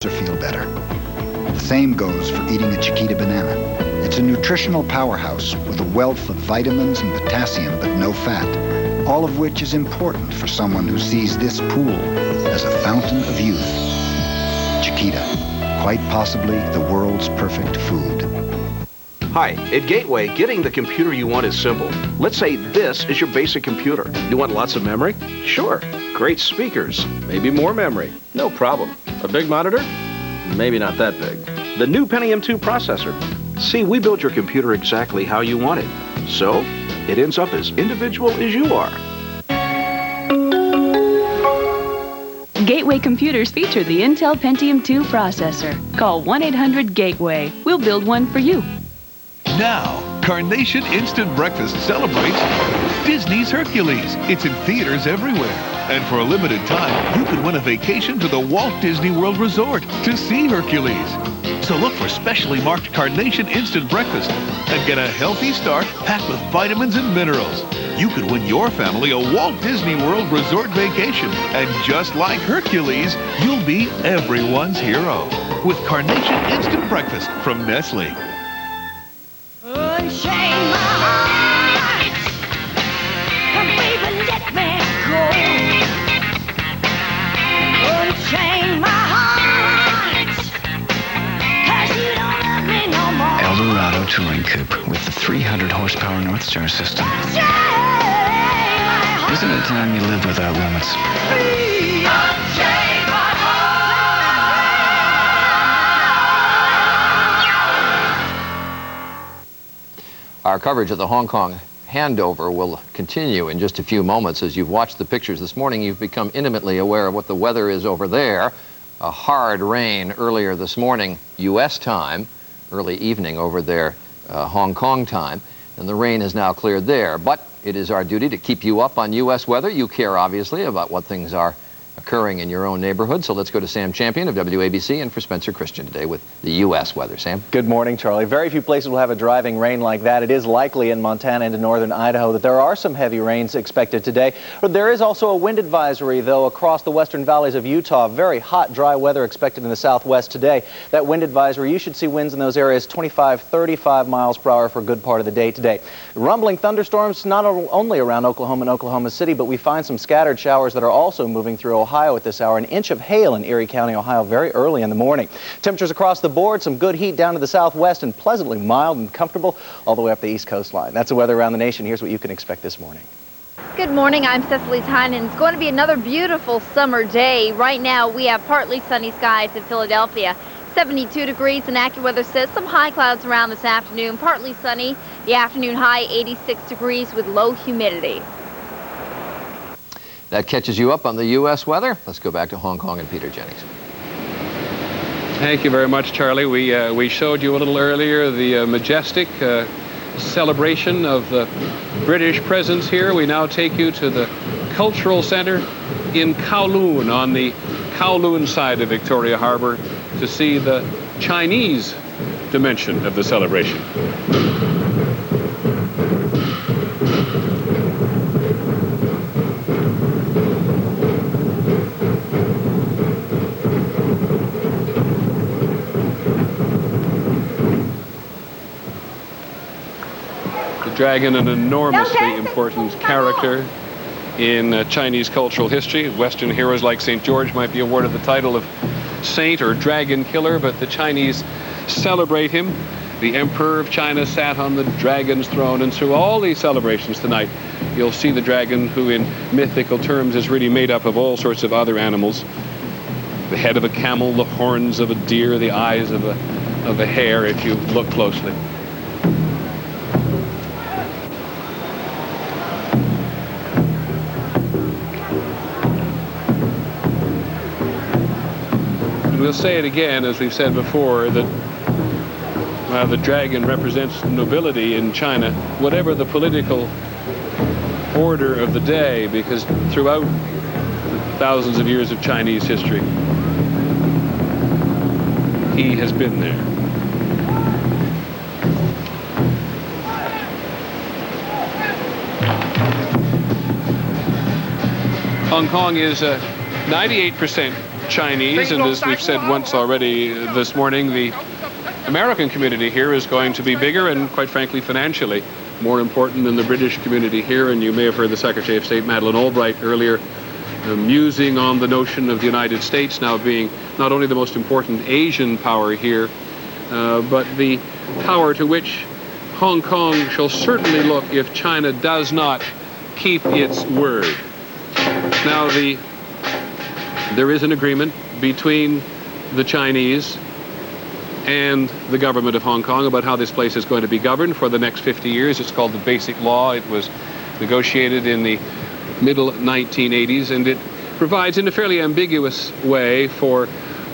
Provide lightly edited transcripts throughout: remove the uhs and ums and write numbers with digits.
or feel better. The same goes for eating a Chiquita banana. It's a nutritional powerhouse with a wealth of vitamins and potassium but no fat, all of which is important for someone who sees this pool as a fountain of youth. Chiquita, quite possibly the world's perfect food. Hi, at Gateway, getting the computer you want is simple. Let's say this is your basic computer. You want lots of memory? Sure. Great speakers. Maybe more memory. No problem. A big monitor? Maybe not that big. The new Pentium 2 processor. See, we build your computer exactly how you want it. So, it ends up as individual as you are. Gateway computers feature the Intel Pentium 2 processor. Call 1-800-GATEWAY. We'll build one for you. Now, Carnation Instant Breakfast celebrates Disney's Hercules. It's in theaters everywhere. And for a limited time, you could win a vacation to the Walt Disney World Resort to see Hercules. So look for specially marked Carnation Instant Breakfast and get a healthy start packed with vitamins and minerals. You could win your family a Walt Disney World Resort vacation. And just like Hercules, you'll be everyone's hero with Carnation Instant Breakfast from Nestle. Unchain my heart, and baby, let me go. Unchain my heart, 'cause you don't love me no more. Eldorado Touring Coupe with the 300 horsepower North Star system. Unchain my heart. Isn't it time you lived without limits? Unchain my heart. Our coverage of the Hong Kong handover will continue in just a few moments. As you've watched the pictures this morning, you've become intimately aware of what the weather is over there. A hard rain earlier this morning, U.S. time, early evening over there, Hong Kong time, and the rain has now cleared there. But it is our duty to keep you up on U.S. weather. You care, obviously, about what things are occurring in your own neighborhood. So let's go to Sam Champion of WABC and for Spencer Christian today with the U.S. weather. Sam? Good morning, Charlie. Very few places will have a driving rain like that. It is likely in Montana and in northern Idaho that there are some heavy rains expected today. But there is also a wind advisory, though, across the western valleys of Utah. Very hot, dry weather expected in the southwest today. That wind advisory, you should see winds in those areas 25, 35 miles per hour for a good part of the day today. Rumbling thunderstorms not only around Oklahoma and Oklahoma City, but we find some scattered showers that are also moving through Ohio at this hour. An inch of hail in Erie County, Ohio, very early in the morning. Temperatures across the board, some good heat down to the southwest and pleasantly mild and comfortable all the way up the east coastline. That's the weather around the nation. Here's what you can expect this morning. Good morning, I'm Cecily Tynan. It's going to be another beautiful summer day. Right now we have partly sunny skies in Philadelphia. 72 degrees and AccuWeather says some high clouds around this afternoon, partly sunny. The afternoon high 86 degrees with low humidity. That catches you up on the U.S. weather. Let's go back to Hong Kong and Peter Jennings. Thank you very much, Charlie. We showed you a little earlier the majestic celebration of the British presence here. We now take you to the Cultural Center in Kowloon on the Kowloon side of Victoria Harbor to see the Chinese dimension of the celebration. Dragon, an enormously important character in Chinese cultural history. Western heroes like St. George might be awarded the title of saint or dragon killer, but the Chinese celebrate him. The Emperor of China sat on the dragon's throne, and through all these celebrations tonight, you'll see the dragon, who in mythical terms is really made up of all sorts of other animals. The head of a camel, the horns of a deer, the eyes of a hare, if you look closely. We'll say it again, as we've said before, that the dragon represents nobility in China, whatever the political order of the day, because throughout thousands of years of Chinese history, he has been there. Hong Kong is 98% Chinese, and as we've said once already this morning, the American community here is going to be bigger and, quite frankly, financially more important than the British community here. And you may have heard the Secretary of State, Madeleine Albright, earlier musing on the notion of the United States now being not only the most important Asian power here, but the power to which Hong Kong shall certainly look if China does not keep its word. Now, there is an agreement between the Chinese and the government of Hong Kong about how this place is going to be governed for the next 50 years. It's called the Basic Law. It was negotiated in the middle 1980s, and it provides in a fairly ambiguous way for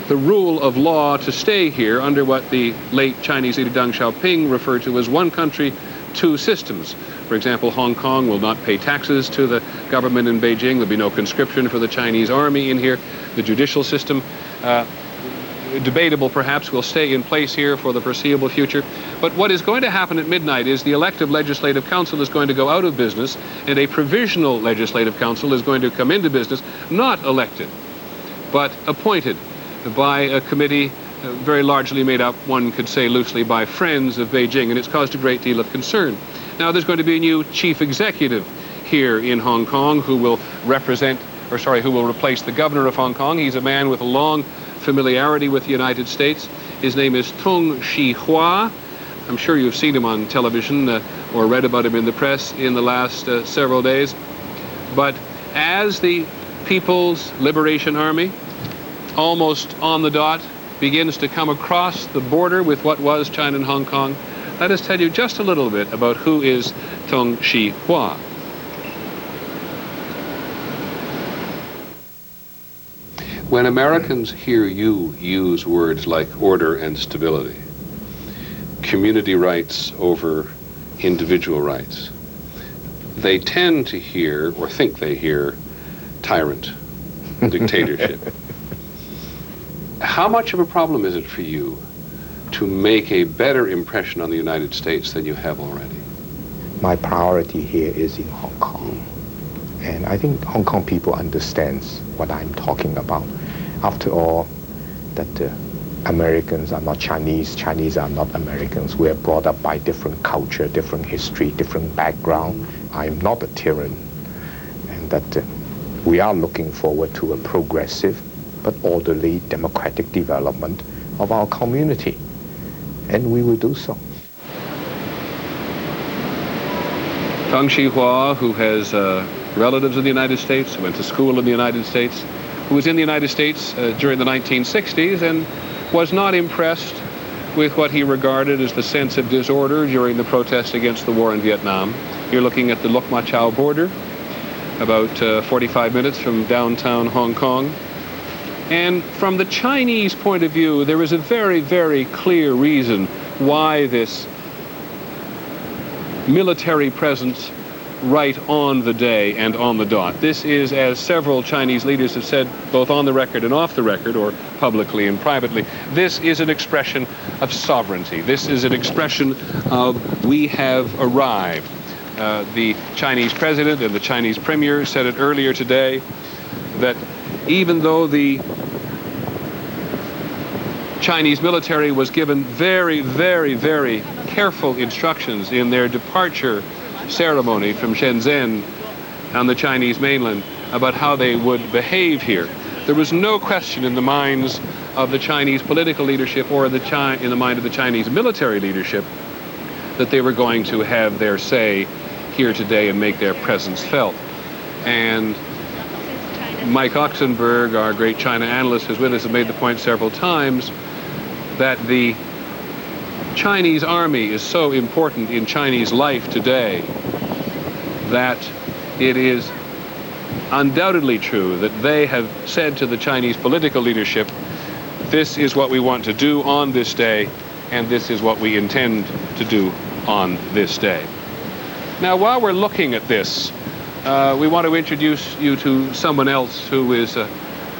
the rule of law to stay here under what the late Chinese leader Deng Xiaoping referred to as one country, two systems. For example, Hong Kong will not pay taxes to the government in Beijing. There'll be no conscription for the Chinese army in here. The judicial system, debatable perhaps, will stay in place here for the foreseeable future. But what is going to happen at midnight is the elective legislative council is going to go out of business, and a provisional legislative council is going to come into business, not elected, but appointed by a committee very largely made up, one could say loosely, by friends of Beijing, and it's caused a great deal of concern. Now, there's going to be a new chief executive here in Hong Kong who will who will replace the governor of Hong Kong. He's a man with a long familiarity with the United States. His name is Tung Chee-hwa. I'm sure you've seen him on television or read about him in the press in the last several days. But as the People's Liberation Army, almost on the dot, begins to come across the border with what was China and Hong Kong, let us tell you just a little bit about who is Tung Chee-hwa. When Americans hear you use words like order and stability, community rights over individual rights, they tend to hear, or think they hear, tyrant, dictatorship. How much of a problem is it for you to make a better impression on the United States than you have already? My priority here is in Hong Kong. And I think Hong Kong people understands what I'm talking about. After all, that Americans are not Chinese, Chinese are not Americans. We are brought up by different culture, different history, different background. I'm not a tyrant. And that we are looking forward to a progressive but orderly democratic development of our community. And we will do so. Tung Chee-hwa, who has relatives in the United States, who went to school in the United States, who was in the United States during the 1960s and was not impressed with what he regarded as the sense of disorder during the protest against the war in Vietnam. You're looking at the Lok Ma Chau border, about 45 minutes from downtown Hong Kong. And from the Chinese point of view, there is a very, very clear reason why this military presence right on the day and on the dot. This is, as several Chinese leaders have said, both on the record and off the record, or publicly and privately, this is an expression of sovereignty. This is an expression of we have arrived. The Chinese president and the Chinese premier said it earlier today that even though the Chinese military was given very, very, very careful instructions in their departure ceremony from Shenzhen on the Chinese mainland about how they would behave here, there was no question in the minds of the Chinese political leadership or in the mind of the Chinese military leadership that they were going to have their say here today and make their presence felt. And Mike Oxenberg, our great China analyst, who's with us, has made the point several times that the Chinese army is so important in Chinese life today that it is undoubtedly true that they have said to the Chinese political leadership, this is what we want to do on this day, and this is what we intend to do on this day. Now, while we're looking at this, we want to introduce you to someone else who is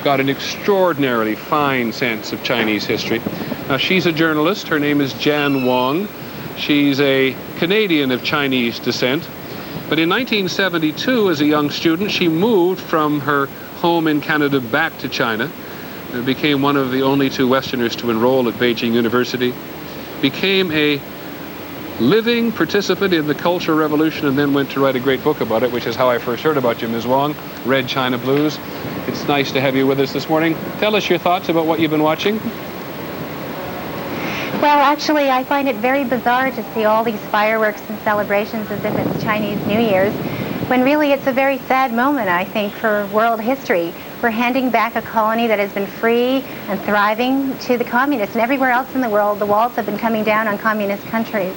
got an extraordinarily fine sense of Chinese history. Now, she's a journalist. Her name is Jan Wong. She's a Canadian of Chinese descent. But in 1972, as a young student, she moved from her home in Canada back to China, became one of the only 2 Westerners to enroll at Beijing University, became a living participant in the Cultural Revolution, and then went to write a great book about it, which is how I first heard about you, Ms. Wong, Red China Blues. It's nice to have you with us this morning. Tell us your thoughts about what you've been watching. Well, actually, I find it very bizarre to see all these fireworks and celebrations as if it's Chinese New Year's, when really it's a very sad moment, I think, for world history. We're handing back a colony that has been free and thriving to the communists, and everywhere else in the world, the walls have been coming down on communist countries.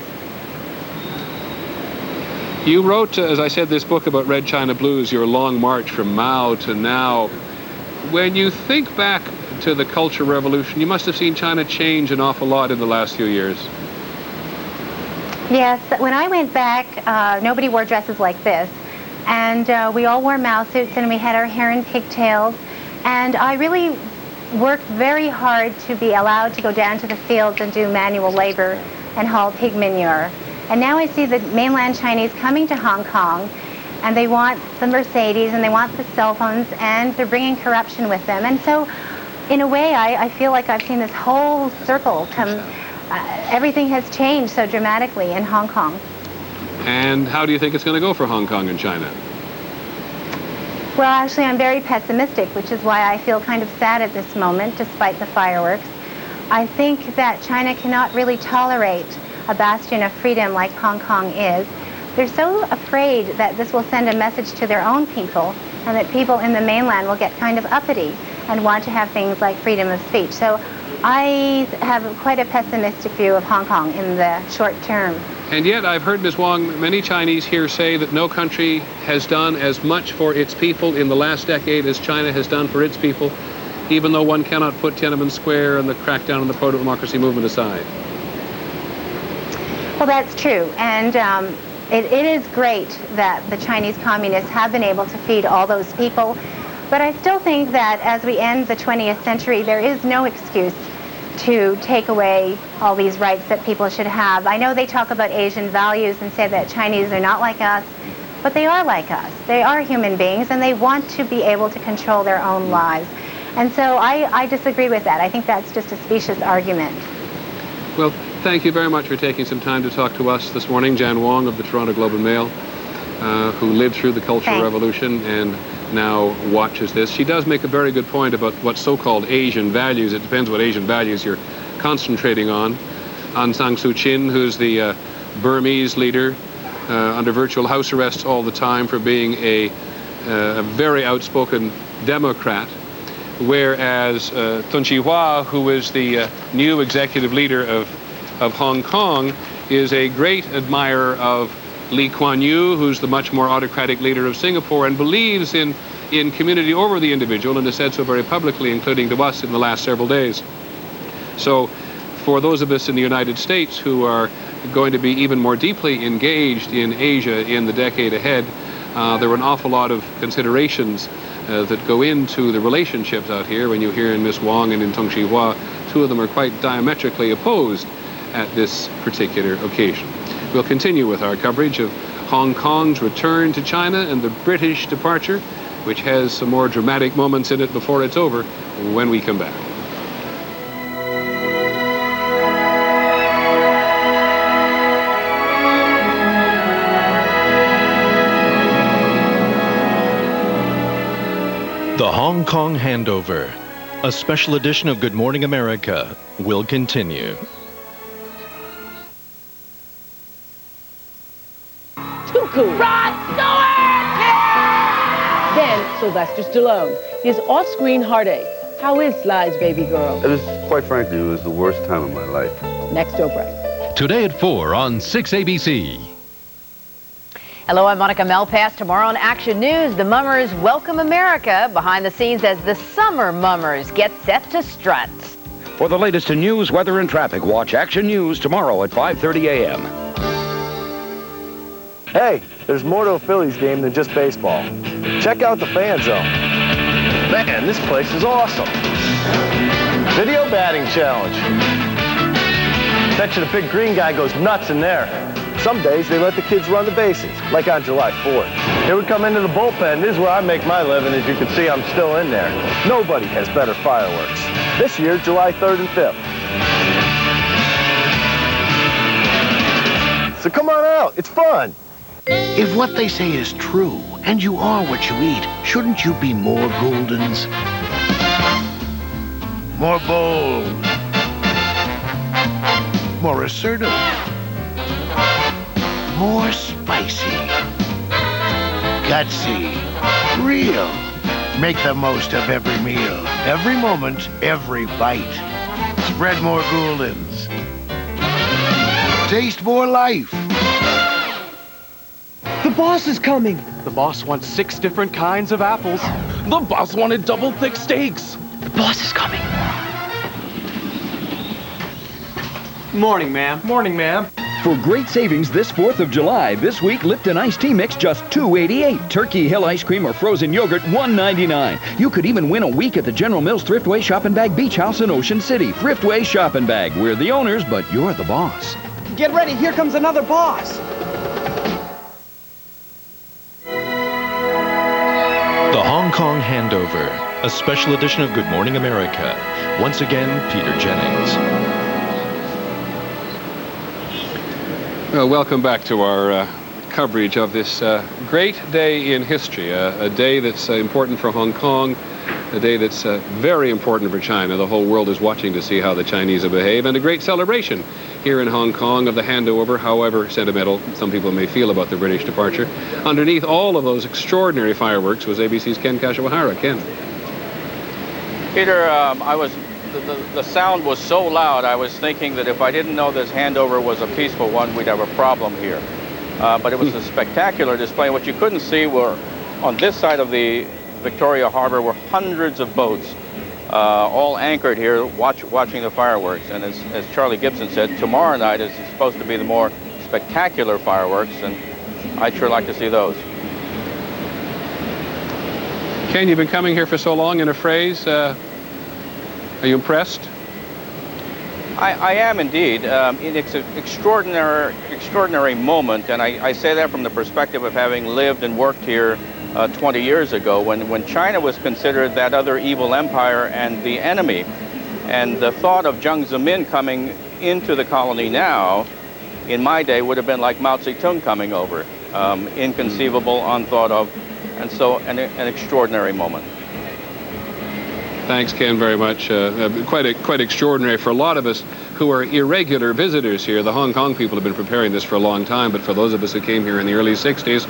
You wrote, as I said, this book about Red China Blues, your long march from Mao to now. When you think back to the Cultural Revolution, you must have seen China change an awful lot in the last few years. Yes, when I went back, nobody wore dresses like this. And we all wore Mao suits, and we had our hair in pigtails. And I really worked very hard to be allowed to go down to the fields and do manual labor and haul pig manure. And now I see the mainland Chinese coming to Hong Kong, and they want the Mercedes, and they want the cell phones, and they're bringing corruption with them. And so, in a way, I feel like I've seen this whole circle come. Everything has changed so dramatically in Hong Kong. And how do you think it's going to go for Hong Kong and China? Well, actually, I'm very pessimistic, which is why I feel kind of sad at this moment, despite the fireworks. I think that China cannot really tolerate a bastion of freedom like Hong Kong is. They're so afraid that this will send a message to their own people, and that people in the mainland will get kind of uppity and want to have things like freedom of speech. So I have quite a pessimistic view of Hong Kong in the short term. And yet, I've heard, Ms. Wong, many Chinese here say that no country has done as much for its people in the last decade as China has done for its people, even though one cannot put Tiananmen Square and the crackdown on the pro-democracy movement aside. Well, that's true. And it is great that the Chinese communists have been able to feed all those people. But I still think that as we end the 20th century, there is no excuse to take away all these rights that people should have. I know they talk about Asian values and say that Chinese are not like us, but they are like us. They are human beings, and they want to be able to control their own lives. And so I disagree with that. I think that's just a specious argument. Well, thank you very much for taking some time to talk to us this morning. Jan Wong of the Toronto Globe and Mail, who lived through the Cultural Revolution and now watches this. She does make a very good point about what so-called Asian values. It depends what Asian values you're concentrating on. Aung San Suu Kyi, who's the Burmese leader, under virtual house arrest all the time for being a very outspoken Democrat, whereas Tun Chee-hwa, who is the new executive leader of Hong Kong, is a great admirer of Lee Kuan Yew, who's the much more autocratic leader of Singapore, and believes in community over the individual, and has said so very publicly, including to us in the last several days. So for those of us in the United States who are going to be even more deeply engaged in Asia in the decade ahead, there are an awful lot of considerations that go into the relationships out here. When you hear in Ms. Wong and in Tun Chee-hwa, two of them are quite diametrically opposed at this particular occasion. We'll continue with our coverage of Hong Kong's return to China and the British departure, which has some more dramatic moments in it before it's over, when we come back. The Hong Kong Handover, a special edition of Good Morning America, will continue. Too cool. Rod Stewart! Yeah! Then Sylvester Stallone, his off-screen heartache. How is Sly's baby girl? It was, quite frankly, it was the worst time of my life. Next, Oprah. Today at 4 on 6 ABC. Hello, I'm Monica Melpass. Tomorrow on Action News, the Mummers welcome America behind the scenes as the summer Mummers get set to strut. For the latest in news, weather, and traffic, watch Action News tomorrow at 5:30 a.m. Hey, there's more to a Phillies game than just baseball. Check out the fan zone. Man, this place is awesome. Video batting challenge. Bet you the big green guy goes nuts in there. Some days they let the kids run the bases, like on July 4th. They would come into the bullpen. This is where I make my living. As you can see, I'm still in there. Nobody has better fireworks. This year, July 3rd and 5th. So come on out. It's fun. If what they say is true, and you are what you eat, shouldn't you be more Goldens? More bold. More assertive. More spicy. Gutsy. Real. Make the most of every meal. Every moment, every bite. Spread more Goldens. Taste more life. The boss is coming. The boss wants 6 different kinds of apples. The boss wanted double thick steaks. The boss is coming. Morning, ma'am. Morning, ma'am. For great savings this 4th of July, this week Lipton Iced Tea Mix just $2.88. Turkey Hill Ice Cream or frozen yogurt $1.99. You could even win a week at the General Mills Thriftway Shop and Bag Beach House in Ocean City. Thriftway Shop and Bag. We're the owners, but you're the boss. Get ready, here comes another boss. The Hong Kong Handover, a special edition of Good Morning America. Once again, Peter Jennings. Well, welcome back to our coverage of this great day in history, a day that's important for Hong Kong, a day that's very important for China. The whole world is watching to see how the Chinese will behave, and a great celebration here in Hong Kong of the handover, however sentimental some people may feel about the British departure. Underneath all of those extraordinary fireworks was ABC's Ken Kashiwahara. Ken. Peter, the sound was so loud, I was thinking that if I didn't know this handover was a peaceful one, we'd have a problem here. But it was a spectacular display. What you couldn't see were, on this side of the Victoria Harbor, were hundreds of boats, all anchored here, watching the fireworks. And as Charlie Gibson said, tomorrow night is supposed to be the more spectacular fireworks, and I'd sure like to see those. Ken, you've been coming here for so long. In a phrase, are you impressed? I am indeed. It's an extraordinary moment, and I say that from the perspective of having lived and worked here 20 years ago, when China was considered that other evil empire and the enemy. And the thought of Jiang Zemin coming into the colony now, in my day, would have been like Mao Zedong coming over. Inconceivable, unthought of, and so an extraordinary moment. Thanks, Ken, very much. Quite extraordinary for a lot of us who are irregular visitors here. The Hong Kong people have been preparing this for a long time, but for those of us who came here in the early 60s,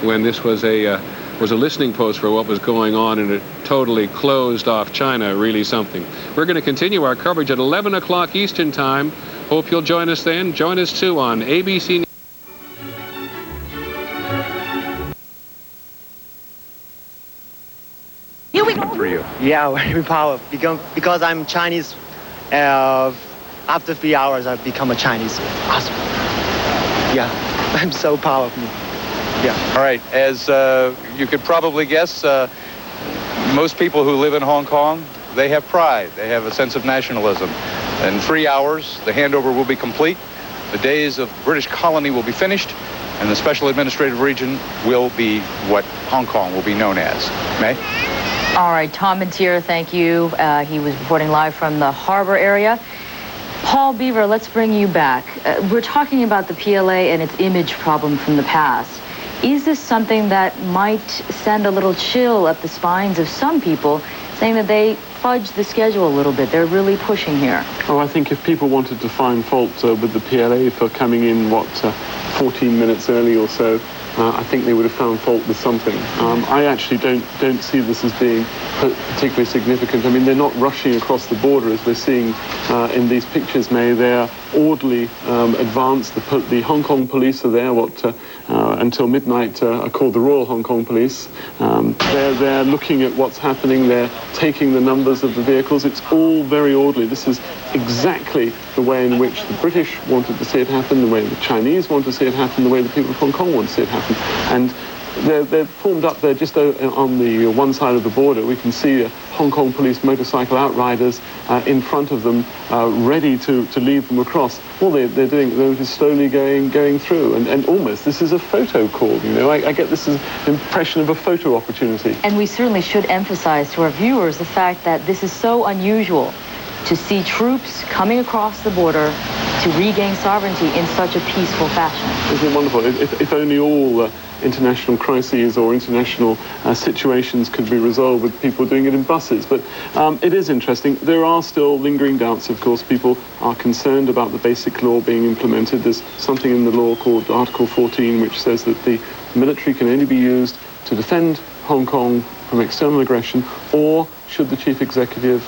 when this was a listening post for what was going on in a totally closed-off China, really something. We're going to continue our coverage at 11 o'clock Eastern Time. Hope you'll join us then. Join us, too, on ABC. Here we go. For you. Yeah, very proud because I'm Chinese. After 3 hours, I've become a Chinese. Awesome. Yeah, I'm so proud of me. Yeah. All right. As you could probably guess, most people who live in Hong Kong, they have pride. They have a sense of nationalism. In 3 hours, the handover will be complete. The days of British colony will be finished, and the special administrative region will be what Hong Kong will be known as. May? All right, Tom Mentier, thank you. He was reporting live from the harbor area. Paul Beaver, let's bring you back. We're talking about the PLA and its image problem from the past. Is this something that might send a little chill up the spines of some people, saying that they fudged the schedule a little bit? They're really pushing here. Oh, I think if people wanted to find fault with the PLA for coming in, 14 minutes early or so, I think they would have found fault with something. I actually don't see this as being particularly significant. I mean, they're not rushing across the border as we're seeing in these pictures, May. They're orderly, advanced. The Hong Kong police are there, until midnight, are called the Royal Hong Kong Police. They're looking at what's happening. They're taking the numbers of the vehicles. It's all very orderly. This is exactly the way in which the British wanted to see it happen, the way the Chinese want to see it happen, the way the people of Hong Kong want to see it happen. And they're formed up there just on the one side of the border. We can see Hong Kong police motorcycle outriders in front of them, ready to lead them across. All they're doing is slowly going through, and almost this is a photo call. You know, I get this as an impression of a photo opportunity. And we certainly should emphasize to our viewers the fact that this is so unusual to see troops coming across the border to regain sovereignty in such a peaceful fashion. Isn't it wonderful? If only all international crises or international situations could be resolved with people doing it in buses. But it is interesting. There are still lingering doubts, of course. People are concerned about the basic law being implemented. There's something in the law called Article 14, which says that the military can only be used to defend Hong Kong from external aggression, or should the chief executive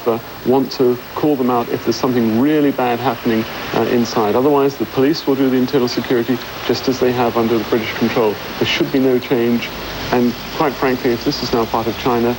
want to call them out if there's something really bad happening inside. Otherwise, the police will do the internal security just as they have under the British control. There should be no change. And quite frankly, if this is now part of China,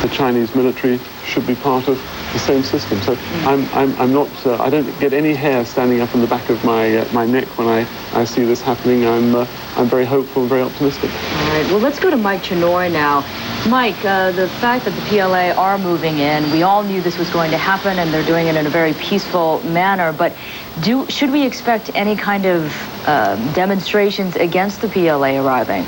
the Chinese military should be part of the same system. So I'm not, I don't get any hair standing up on the back of my neck when I see this happening. I'm very hopeful and very optimistic. All right, well, let's go to Mike Chinoy now. Mike, the fact that the PLA are moving in, we all knew this was going to happen, and they're doing it in a very peaceful manner, but should we expect any kind of demonstrations against the PLA arriving?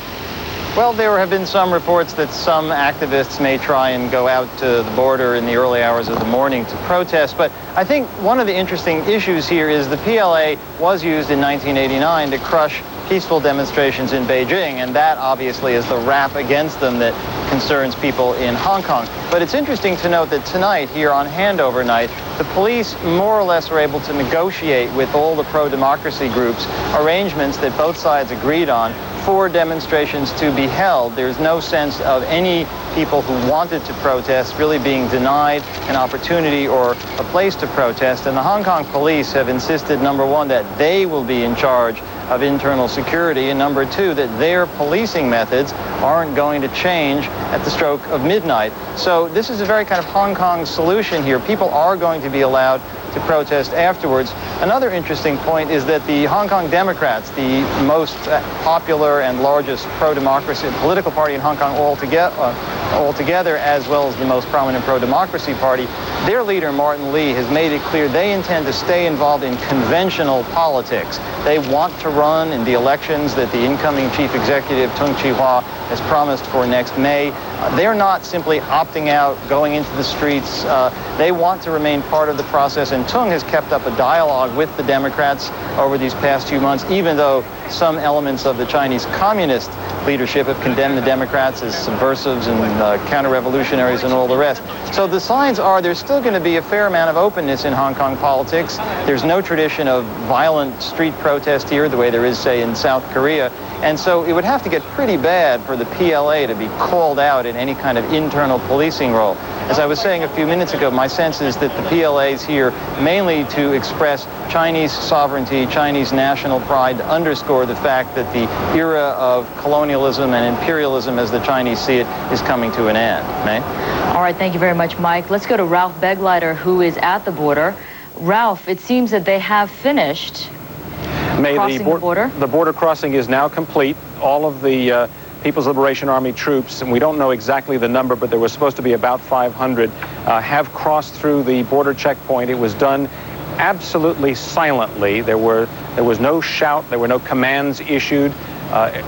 Well, there have been some reports that some activists may try and go out to the border in the early hours of the morning to protest, but I think one of the interesting issues here is the PLA was used in 1989 to crush peaceful demonstrations in Beijing, and that obviously is the rap against them that concerns people in Hong Kong. But it's interesting to note that tonight, here on handover night, the police more or less were able to negotiate with all the pro-democracy groups arrangements that both sides agreed on for demonstrations to be held. There's no sense of any people who wanted to protest really being denied an opportunity or a place to protest. And the Hong Kong police have insisted, number one, that they will be in charge of internal security, and number two, that their policing methods aren't going to change at the stroke of midnight. So this is a very kind of Hong Kong solution here. People are going to be allowed to protest afterwards. Another interesting point is that the Hong Kong Democrats, the most popular and largest pro-democracy political party in Hong Kong altogether, as well as the most prominent pro-democracy party, their leader, Martin Lee, has made it clear they intend to stay involved in conventional politics. They want to run in the elections that the incoming chief executive, Tung Chee-hwa, has promised for next May. They're not simply opting out, going into the streets. They want to remain part of the process, and Tung has kept up a dialogue with the Democrats over these past few months, even though some elements of the Chinese communist leadership have condemned the Democrats as subversives and counter-revolutionaries and all the rest. So the signs are there's still going to be a fair amount of openness in Hong Kong politics. There's no tradition of violent street protest here the way there is, say, in South Korea. And so it would have to get pretty bad for the PLA to be called out in any kind of internal policing role. As I was saying a few minutes ago, my sense is that the PLA is here mainly to express Chinese sovereignty, Chinese national pride, to underscore the fact that the era of colonialism and imperialism, as the Chinese see it, is coming to an end. May? All right, thank you very much, Mike. Let's go to Ralph Begleiter, who is at the border. Ralph, it seems that they have finished crossing the border. The border crossing is now complete. All of the People's Liberation Army troops, and we don't know exactly the number, but there was supposed to be about 500, have crossed through the border checkpoint. It was done absolutely silently. There was no shout. There were no commands issued.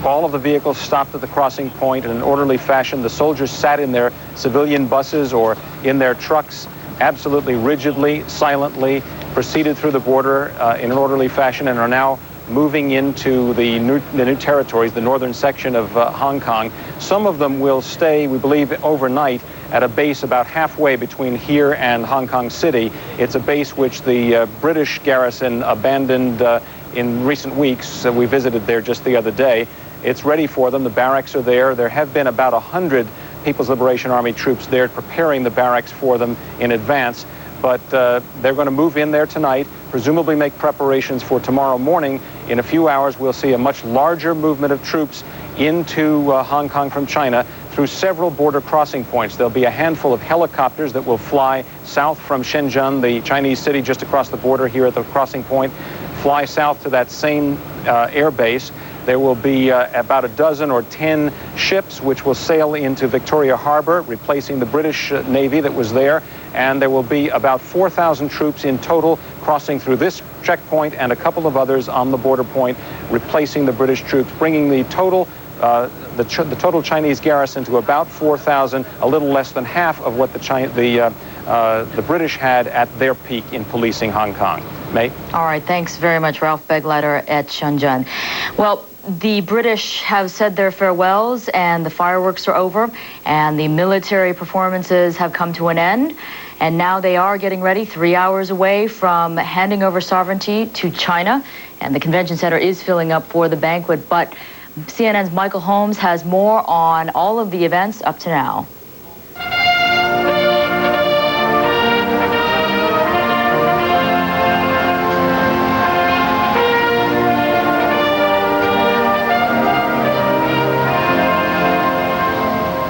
All of the vehicles stopped at the crossing point in an orderly fashion. The soldiers sat in their civilian buses or in their trucks, absolutely rigidly, silently, proceeded through the border in an orderly fashion, and are now moving into the new territories, the northern section of Hong Kong. Some of them will stay, we believe, overnight at a base about halfway between here and Hong Kong City. It's a base which the British garrison abandoned in recent weeks. We visited there just the other day. It's ready for them. The barracks are there. There have been about 100 People's Liberation Army troops there preparing the barracks for them in advance. But they're going to move in there tonight, presumably make preparations for tomorrow morning. In a few hours, we'll see a much larger movement of troops into Hong Kong from China through several border crossing points. There'll be a handful of helicopters that will fly south from Shenzhen, the Chinese city just across the border here at the crossing point, fly south to that same air base. There will be about a dozen or 10 ships which will sail into Victoria Harbor, replacing the British Navy that was there. And there will be about 4,000 troops in total crossing through this checkpoint and a couple of others on the border point, replacing the British troops, bringing the total the total Chinese garrison to about 4,000, a little less than half of what the British had at their peak in policing Hong Kong. May? All right, thanks very much, Ralph Begleiter at Shenzhen. Well, the British have said their farewells and the fireworks are over and the military performances have come to an end. And now they are getting ready, 3 hours away from handing over sovereignty to China. And the convention center is filling up for the banquet. But CNN's Michael Holmes has more on all of the events up to now.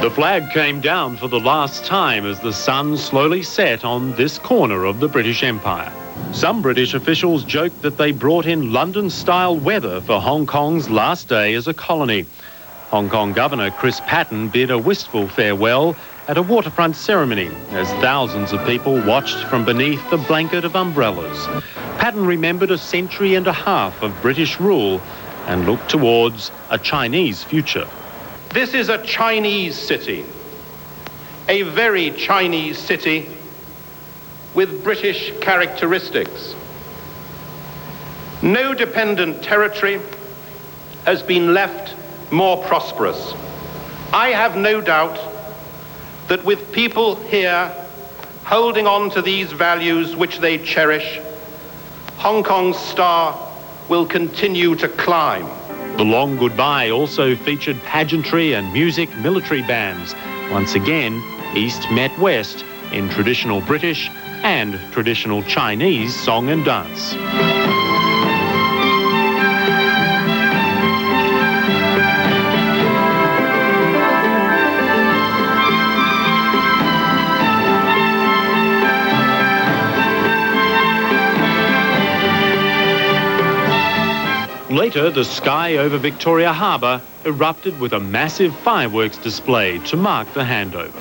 The flag came down for the last time as the sun slowly set on this corner of the British Empire. Some British officials joked that they brought in London-style weather for Hong Kong's last day as a colony. Hong Kong Governor Chris Patten bid a wistful farewell at a waterfront ceremony as thousands of people watched from beneath the blanket of umbrellas. Patten remembered a century and a half of British rule and looked towards a Chinese future. This is a Chinese city, a very Chinese city with British characteristics. No dependent territory has been left more prosperous. I have no doubt that with people here holding on to these values which they cherish, Hong Kong's star will continue to climb. The long goodbye also featured pageantry and music, military bands. Once again, East met West in traditional British and traditional Chinese song and dance. Later, the sky over Victoria Harbour erupted with a massive fireworks display to mark the handover.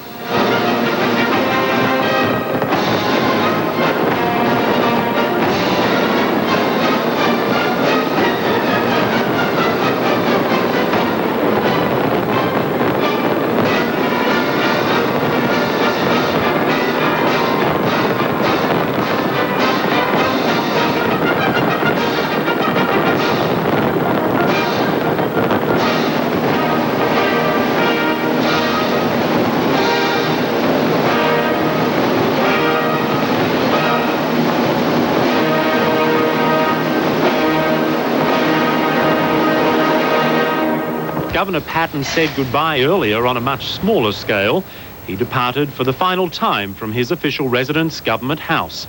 Governor Patten said goodbye earlier on a much smaller scale. He departed for the final time from his official residence, Government House.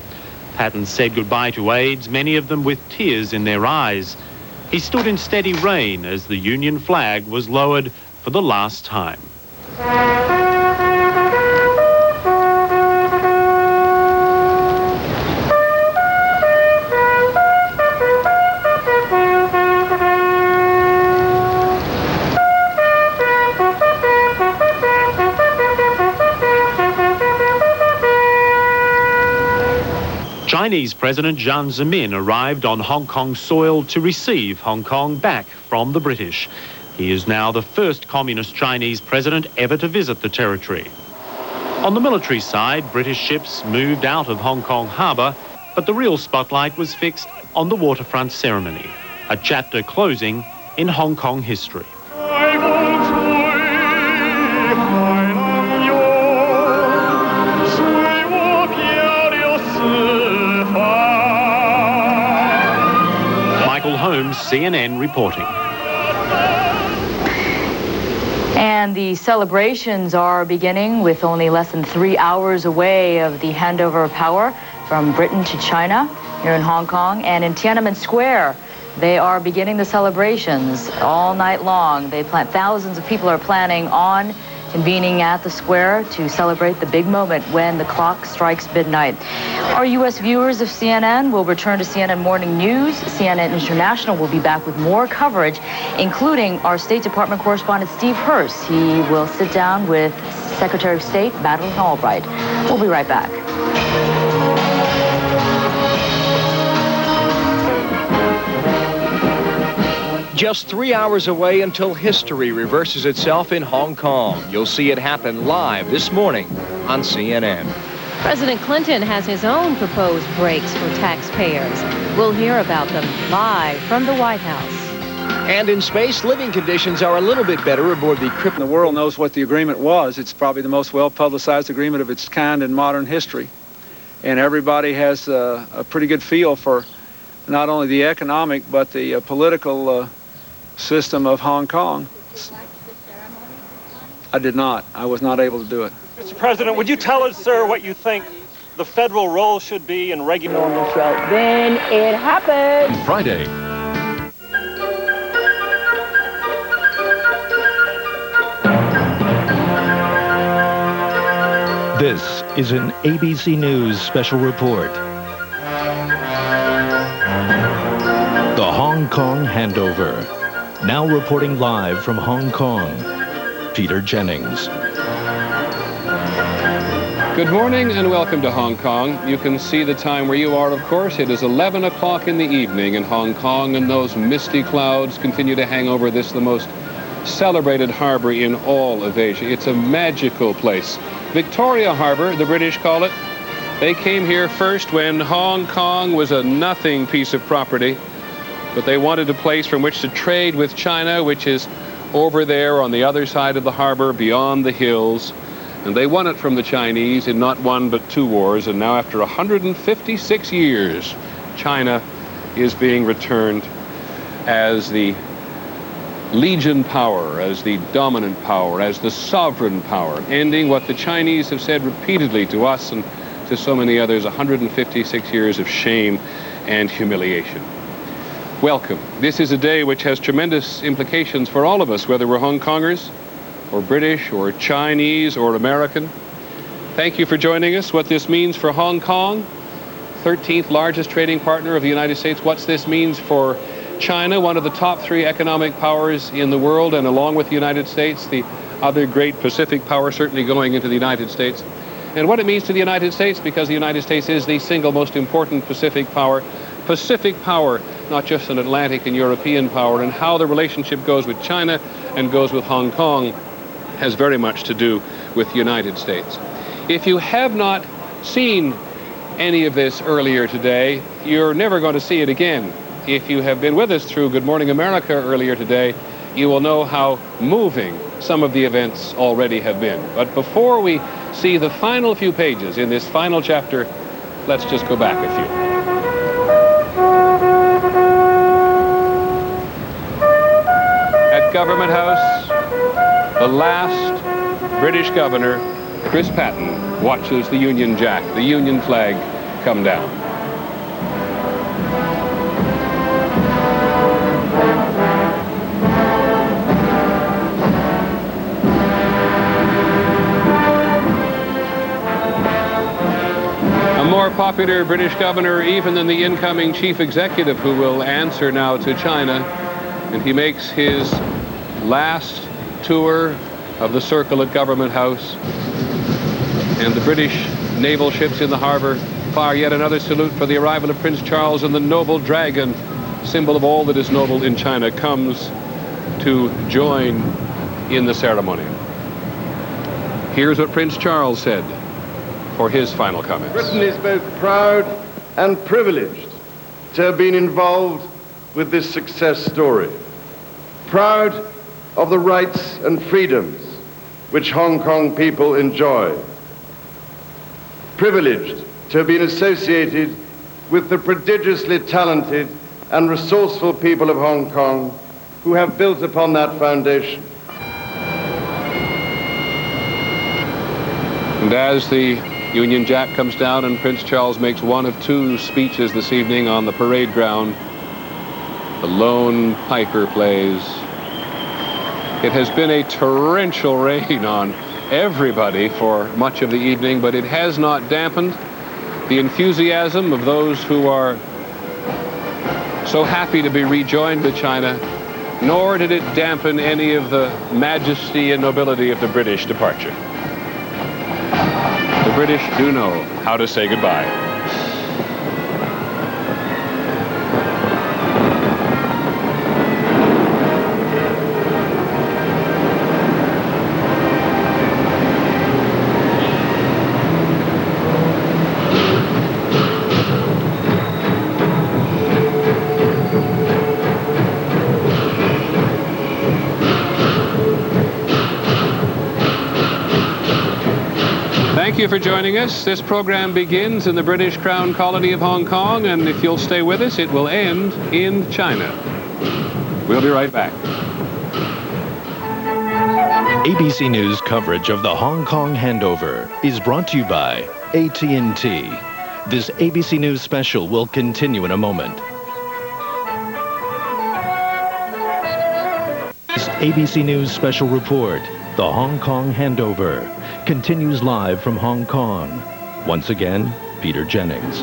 Patten said goodbye to aides, many of them with tears in their eyes. He stood in steady rain as the Union flag was lowered for the last time. Chinese President Jiang Zemin arrived on Hong Kong soil to receive Hong Kong back from the British. He is now the first communist Chinese president ever to visit the territory. On the military side, British ships moved out of Hong Kong harbour, but the real spotlight was fixed on the waterfront ceremony, a chapter closing in Hong Kong history. Holmes, CNN reporting. And the celebrations are beginning with only less than 3 hours away of the handover of power from Britain to China here in Hong Kong. And in Tiananmen Square, they are beginning the celebrations all night long. Thousands of people are planning on convening at the square to celebrate the big moment when the clock strikes midnight. Our U.S. viewers of CNN will return to CNN Morning News. CNN International will be back with more coverage, including our State Department correspondent Steve Hurst. He will sit down with Secretary of State Madeleine Albright. We'll be right back. Just 3 hours away until history reverses itself in Hong Kong. You'll see it happen live this morning on CNN. President Clinton has his own proposed breaks for taxpayers. We'll hear about them live from the White House. And in space, living conditions are a little bit better aboard the Krypton. The world knows what the agreement was. It's probably the most well-publicized agreement of its kind in modern history. And everybody has a pretty good feel for not only the economic, but the political system of Hong Kong. I did not. I was not able to do it. Mr. President, would you tell us, sir, what you think the federal role should be in regulating the show? Then it happened. Friday. This is an ABC News special report. The Hong Kong handover. Now reporting live from Hong Kong, Peter Jennings. Good morning and welcome to Hong Kong. You can see the time where you are, of course. It is 11 o'clock in the evening in Hong Kong, and those misty clouds continue to hang over this, the most celebrated harbor in all of Asia. It's a magical place. Victoria Harbor, the British call it. They came here first when Hong Kong was a nothing piece of property. But they wanted a place from which to trade with China, which is over there on the other side of the harbor, beyond the hills. And they won it from the Chinese in not one but two wars. And now, after 156 years, China is being returned as the legion power, as the dominant power, as the sovereign power, ending what the Chinese have said repeatedly to us and to so many others, 156 years of shame and humiliation. Welcome. This is a day which has tremendous implications for all of us, whether we're Hong Kongers or British or Chinese or American. Thank you for joining us. What this means for Hong Kong, 13th largest trading partner of the United States. What this means for China, one of the top 3 economic powers in the world, and along with the United States, the other great Pacific power certainly going into the United States. And what it means to the United States, because the United States is the single most important Pacific power, not just an Atlantic and European power, and how the relationship goes with China and goes with Hong Kong has very much to do with the United States. If you have not seen any of this earlier today, you're never going to see it again. If you have been with us through Good Morning America earlier today, you will know how moving some of the events already have been. But before we see the final few pages in this final chapter, let's just go back a few. Government House, the last British governor, Chris Patten, watches the Union Jack, the Union flag, come down. A more popular British governor even than the incoming chief executive, who will answer now to China, and he makes his last tour of the circle at Government House, and the British naval ships in the harbor fire yet another salute for the arrival of Prince Charles, and the noble dragon, symbol of all that is noble in China, comes to join in the ceremony. Here's what Prince Charles said for his final comments. Britain is both proud and privileged to have been involved with this success story. Proud of the rights and freedoms which Hong Kong people enjoy. Privileged to have been associated with the prodigiously talented and resourceful people of Hong Kong who have built upon that foundation. And as the Union Jack comes down and Prince Charles makes one of 2 speeches this evening on the parade ground, the lone piper plays. It has been a torrential rain on everybody for much of the evening, but it has not dampened the enthusiasm of those who are so happy to be rejoined with China, nor did it dampen any of the majesty and nobility of the British departure. The British do know how to say goodbye. Thank you for joining us. This program begins in the British Crown colony of Hong Kong, and if you'll stay with us, it will end in China. We'll be right back. ABC News coverage of the Hong Kong handover is brought to you by AT&T. This ABC News special will continue in a moment. This ABC News special report, the Hong Kong handover, continues live from Hong Kong. Once again, Peter Jennings.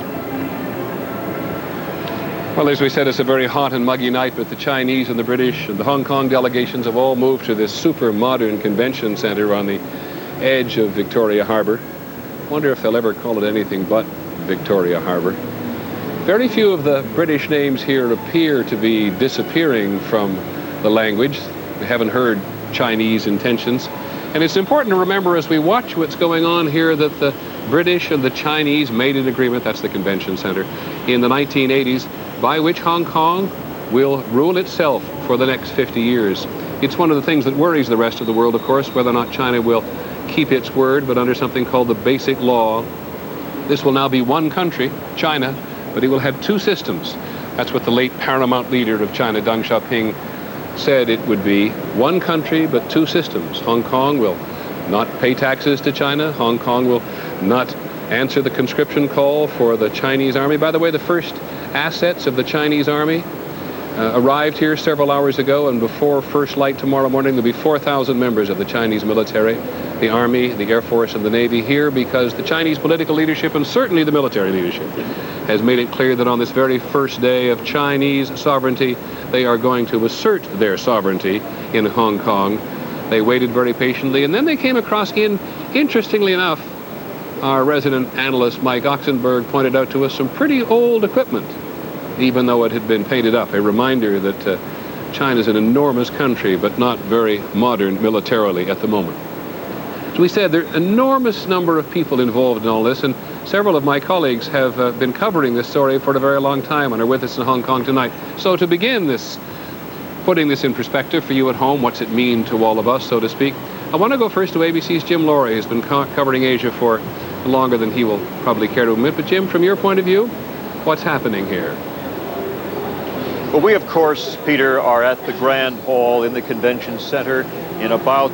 Well, as we said, it's a very hot and muggy night, but the Chinese and the British and the Hong Kong delegations have all moved to this super modern convention center on the edge of Victoria Harbour. Wonder if they'll ever call it anything but Victoria Harbour. Very few of the British names here appear to be disappearing from the language. We haven't heard Chinese intentions. And it's important to remember as we watch what's going on here that the British and the Chinese made an agreement, that's the convention center, in the 1980s, by which Hong Kong will rule itself for the next 50 years. It's one of the things that worries the rest of the world, of course, whether or not China will keep its word, but under something called the Basic Law. This will now be one country, China, but it will have two systems. That's what the late paramount leader of China, Deng Xiaoping, said it would be one country but two systems. Hong Kong will not pay taxes to China. Hong Kong will not answer the conscription call for the Chinese army. By the way, the first assets of the Chinese army arrived here several hours ago, and before first light tomorrow morning there'll be 4,000 members of the Chinese military, the Army, the Air Force, and the Navy here, because the Chinese political leadership, and certainly the military leadership, has made it clear that on this very first day of Chinese sovereignty, they are going to assert their sovereignty in Hong Kong. They waited very patiently, and then they came across, interestingly enough, our resident analyst Mike Oxenberg pointed out to us some pretty old equipment, even though it had been painted up. A reminder that China's an enormous country, but not very modern militarily at the moment. As we said, there are an enormous number of people involved in all this, and several of my colleagues have been covering this story for a very long time and are with us in Hong Kong tonight. So to begin this, putting this in perspective for you at home, what's it mean to all of us, so to speak, I want to go first to ABC's Jim Laurie, who's been covering Asia for longer than he will probably care to admit. But Jim, from your point of view, what's happening here? Well, we, of course, Peter, are at the Grand Hall in the Convention Center. In about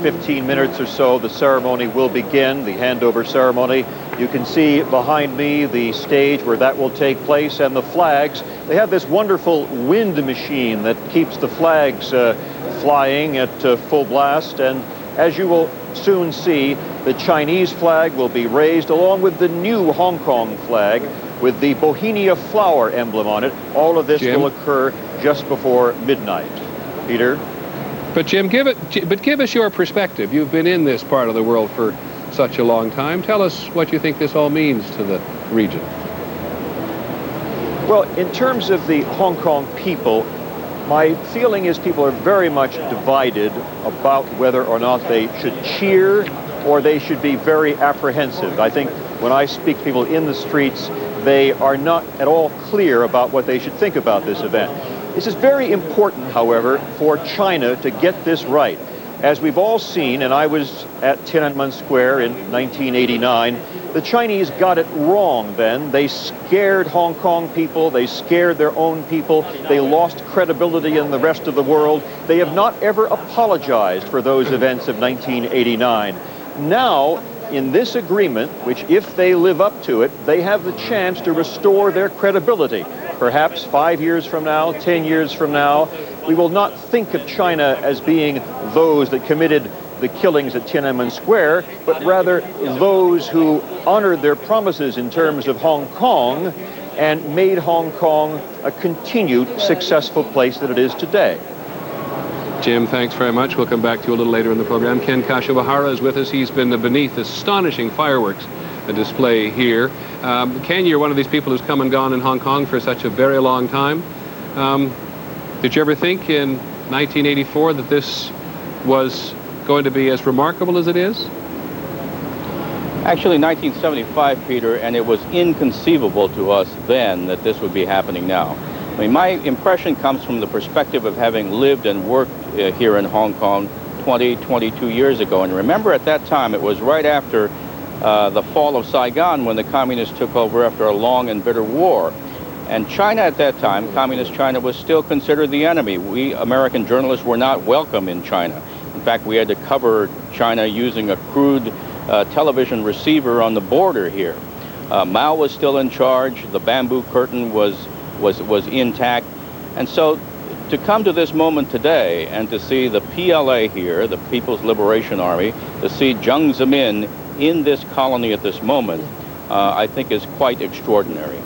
15 minutes or so, the ceremony will begin, the handover ceremony. You can see behind me the stage where that will take place, and the flags. They have this wonderful wind machine that keeps the flags flying at full blast, and as you will soon see, the Chinese flag will be raised along with the new Hong Kong flag with the Bohemia flower emblem on it. All of this will occur just before midnight. Peter? But Jim, give us your perspective. You've been in this part of the world for such a long time. Tell us what you think this all means to the region. Well, in terms of the Hong Kong people, my feeling is people are very much divided about whether or not they should cheer or they should be very apprehensive. I think when I speak to people in the streets, they are not at all clear about what they should think about this event. This is very important, however, for China to get this right. As we've all seen, and I was at Tiananmen Square in 1989, the Chinese got it wrong then. They scared Hong Kong people, they scared their own people, they lost credibility in the rest of the world. They have not ever apologized for those events of 1989. Now, in this agreement, which if they live up to it, they have the chance to restore their credibility. Perhaps 5 years from now, 10 years from now, we will not think of China as being those that committed the killings at Tiananmen Square, but rather those who honored their promises in terms of Hong Kong and made Hong Kong a continued successful place that it is today. Jim, thanks very much. We'll come back to you a little later in the program. Ken Kashiwahara is with us. He's been beneath astonishing fireworks display here. Ken, you're one of these people who's come and gone in Hong Kong for such a very long time. Did you ever think in 1984 that this was going to be as remarkable as it is? Actually, 1975, Peter, and it was inconceivable to us then that this would be happening now. I mean, my impression comes from the perspective of having lived and worked here in Hong Kong 22 years ago. And remember, at that time, it was right after the fall of Saigon when the communists took over after a long and bitter war. And China at that time, communist China, was still considered the enemy. We American journalists were not welcome in China. In fact, we had to cover China using a crude television receiver on the border here. Mao was still in charge. The bamboo curtain was intact. And so to come to this moment today and to see the PLA here, the People's Liberation Army, to see Jiang Zemin in this colony at this moment, I think is quite extraordinary.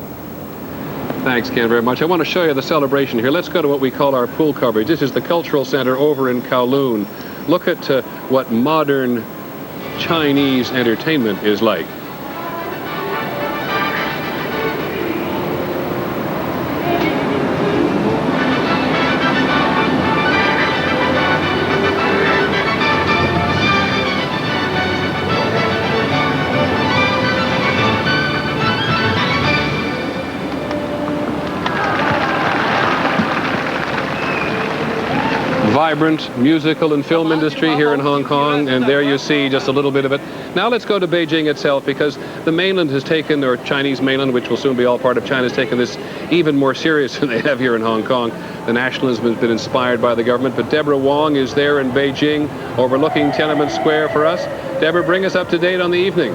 Thanks, Ken, very much. I want to show you the celebration here. Let's go to what we call our pool coverage. This is the Cultural Center over in Kowloon. Look at what modern Chinese entertainment is like. Vibrant musical and film industry here in Hong Kong, and there you see just a little bit of it. Now let's go to Beijing itself, because the mainland has taken, or Chinese mainland, which will soon be all part of China, has taken this even more serious than they have here in Hong Kong. The nationalism has been inspired by the government, but Deborah Wong is there in Beijing overlooking Tiananmen Square for us. Deborah, bring us up to date on the evening.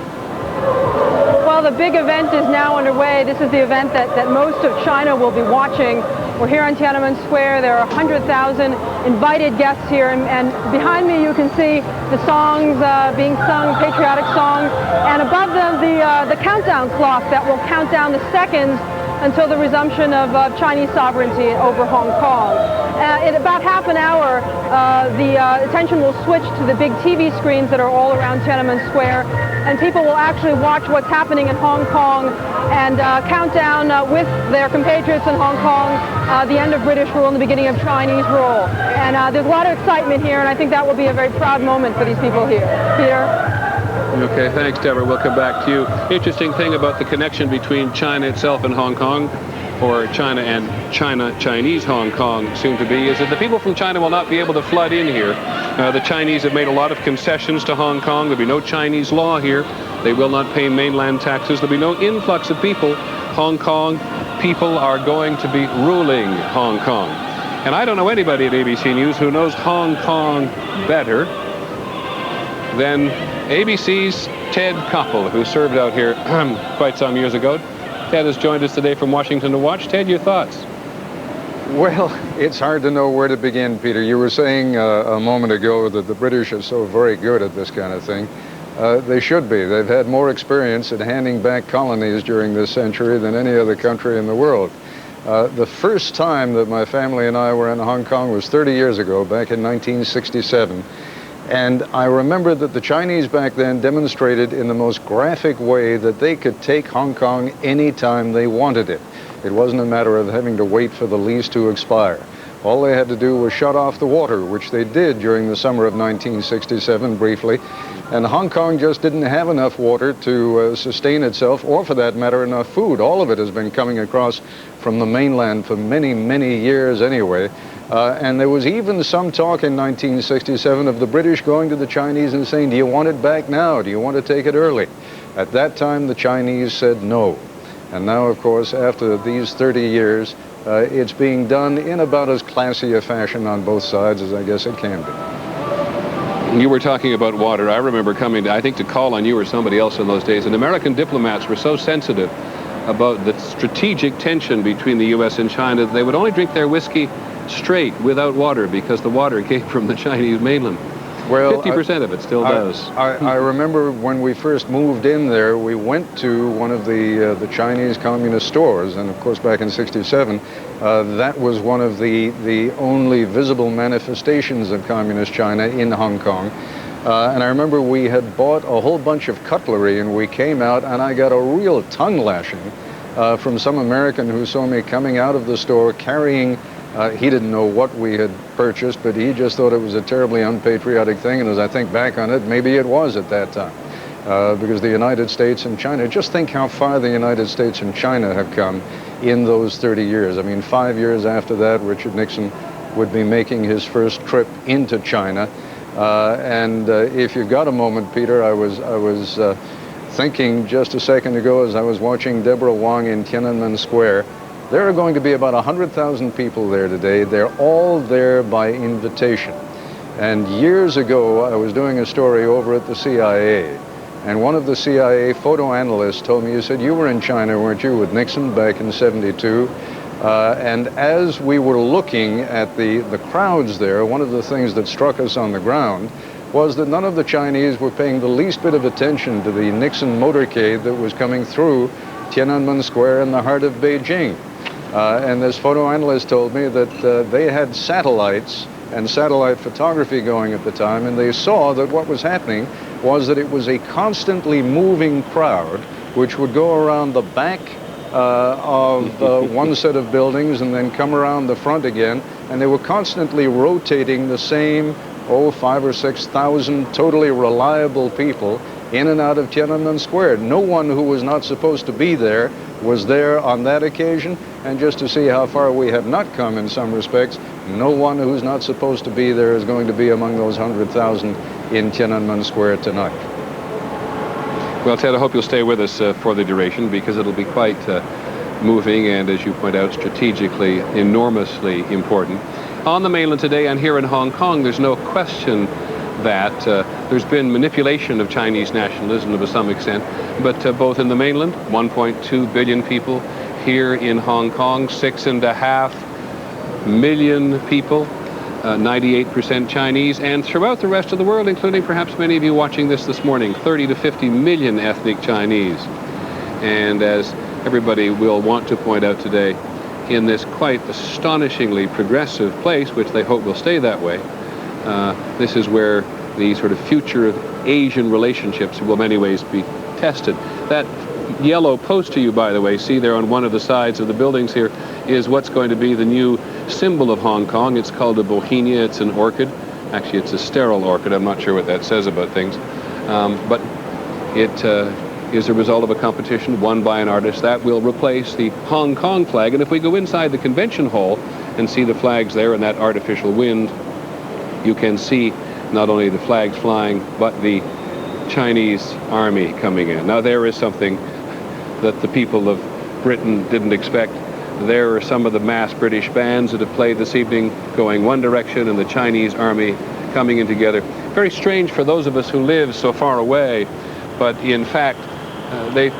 Well, the big event is now underway. This is the event that most of China will be watching. We're here on Tiananmen Square. There are 100,000 invited guests here, and behind me you can see the songs being sung, patriotic songs, and above them the countdown clock that will count down the seconds until the resumption of Chinese sovereignty over Hong Kong. In about half an hour, the attention will switch to the big TV screens that are all around Tiananmen Square, and people will actually watch what's happening in Hong Kong and count down with their compatriots in Hong Kong the end of British rule and the beginning of Chinese rule. And there's a lot of excitement here, and I think that will be a very proud moment for these people here. Peter? Okay, thanks, Deborah. We'll come back to you. Interesting thing about the connection between China itself and Hong Kong, or China and Chinese Hong Kong soon to be, is that the people from China will not be able to flood in here. The Chinese have made a lot of concessions to Hong Kong. There'll be no Chinese law here. They will not pay mainland taxes. There'll be no influx of people. Hong Kong people are going to be ruling Hong Kong. And I don't know anybody at ABC News who knows Hong Kong better than ABC's Ted Koppel, who served out here quite some years ago. Ted has joined us today from Washington to watch. Ted, your thoughts? Well, it's hard to know where to begin, Peter. You were saying a moment ago that the British are so very good at this kind of thing. They should be. They've had more experience at handing back colonies during this century than any other country in the world. The first time that my family and I were in Hong Kong was 30 years ago, back in 1967. And I remember that the Chinese back then demonstrated in the most graphic way that they could take Hong Kong anytime they wanted it. It wasn't a matter of having to wait for the lease to expire. All they had to do was shut off the water, which they did during the summer of 1967 briefly. And Hong Kong just didn't have enough water to sustain itself, or for that matter, enough food. All of it has been coming across from the mainland for many, many years anyway. And there was even some talk in 1967 of the British going to the Chinese and saying, do you want it back now? Do you want to take it early? At that time, the Chinese said no. And now, of course, after these 30 years, it's being done in about as classy a fashion on both sides as I guess it can be. You were talking about water. I remember coming, I think, to call on you or somebody else in those days. And American diplomats were so sensitive about the strategic tension between the U.S. and China that they would only drink their whiskey straight without water because the water came from the Chinese mainland. Well, 50% of it still does. I remember when we first moved in there, we went to one of the Chinese communist stores, and of course back in '67, that was one of the only visible manifestations of communist China in Hong Kong. And I remember we had bought a whole bunch of cutlery, and we came out, and I got a real tongue lashing from some American who saw me coming out of the store carrying. He didn't know what we had purchased, but he just thought it was a terribly unpatriotic thing. And as I think back on it, maybe it was at that time. Because the United States and China, just think how far the United States and China have come in those 30 years. I mean, 5 years after that, Richard Nixon would be making his first trip into China. And if you've got a moment, Peter, I was thinking just a second ago as I was watching Deborah Wong in Tiananmen Square. There are going to be about 100,000 people there today. They're all there by invitation. And years ago, I was doing a story over at the CIA, and one of the CIA photo analysts told me, he said, you were in China, weren't you, with Nixon back in '72? And as we were looking at the crowds there, one of the things that struck us on the ground was that none of the Chinese were paying the least bit of attention to the Nixon motorcade that was coming through Tiananmen Square in the heart of Beijing. And this photo analyst told me that they had satellites and satellite photography going at the time, and they saw that what was happening was that it was a constantly moving crowd which would go around the back of one set of buildings and then come around the front again, and they were constantly rotating the same 5,000 or 6,000 totally reliable people in and out of Tiananmen Square. No one who was not supposed to be there was there on that occasion, and just to see how far we have not come in some respects, no one who's not supposed to be there is going to be among those 100,000 in Tiananmen Square tonight. Well, Ted, I hope you'll stay with us for the duration, because it'll be quite moving and, as you point out, strategically enormously important. On the mainland today and here in Hong Kong, there's no question that there's been manipulation of Chinese nationalism to some extent, but both in the mainland, 1.2 billion people, here in Hong Kong, 6.5 million people, 98% Chinese, and throughout the rest of the world, including perhaps many of you watching this morning, 30 to 50 million ethnic Chinese. And as everybody will want to point out today, in this quite astonishingly progressive place, which they hope will stay that way, this is where the sort of future of Asian relationships will in many ways be tested. That yellow poster you, by the way, see there on one of the sides of the buildings here, is what's going to be the new symbol of Hong Kong. It's called a bauhinia. It's an orchid. Actually, it's a sterile orchid. I'm not sure what that says about things. But it is a result of a competition won by an artist that will replace the Hong Kong flag. And if we go inside the convention hall and see the flags there in that artificial wind, you can see not only the flags flying, but the Chinese army coming in. Now, there is something that the people of Britain didn't expect. There are some of the mass British bands that have played this evening going one direction, and the Chinese army coming in together. Very strange for those of us who live so far away, but in fact, they've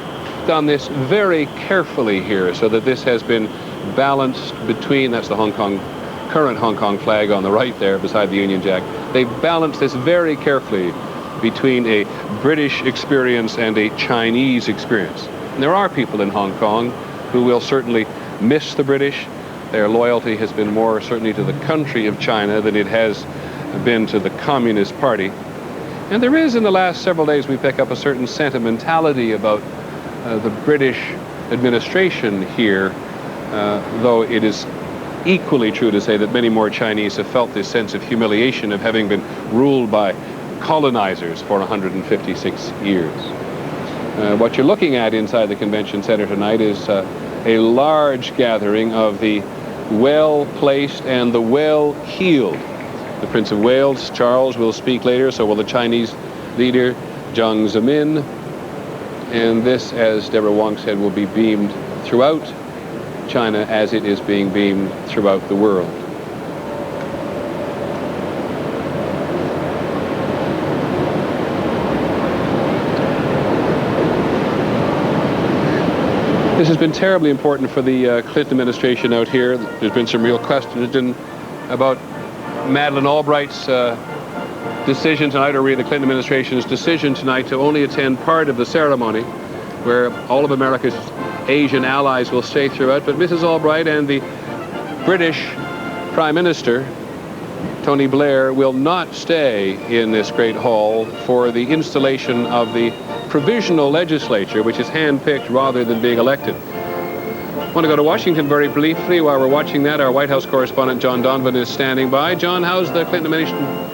done this very carefully here, so that this has been balanced between, that's the current Hong Kong flag on the right there beside the Union Jack. They've balanced this very carefully between a British experience and a Chinese experience. And there are people in Hong Kong who will certainly miss the British. Their loyalty has been more certainly to the country of China than it has been to the Communist Party. And there is, in the last several days, we pick up a certain sentimentality about the British administration here, though it is equally true to say that many more Chinese have felt this sense of humiliation of having been ruled by colonizers for 156 years. What you're looking at inside the convention center tonight is a large gathering of the well-placed and the well-heeled. The Prince of Wales, Charles, will speak later, so will the Chinese leader, Jiang Zemin. And this, as Deborah Wong said, will be beamed throughout China as it is being beamed throughout the world. This has been terribly important for the Clinton administration out here. There's been some real questions about Madeleine Albright's decision tonight, or really the Clinton administration's decision tonight, to only attend part of the ceremony, where all of America's Asian allies will stay throughout. But Mrs. Albright and the British Prime Minister, Tony Blair, will not stay in this great hall for the installation of the provisional legislature, which is hand-picked rather than being elected. I want to go to Washington very briefly. While we're watching that, our White House correspondent John Donovan is standing by. John, how's the Clinton administration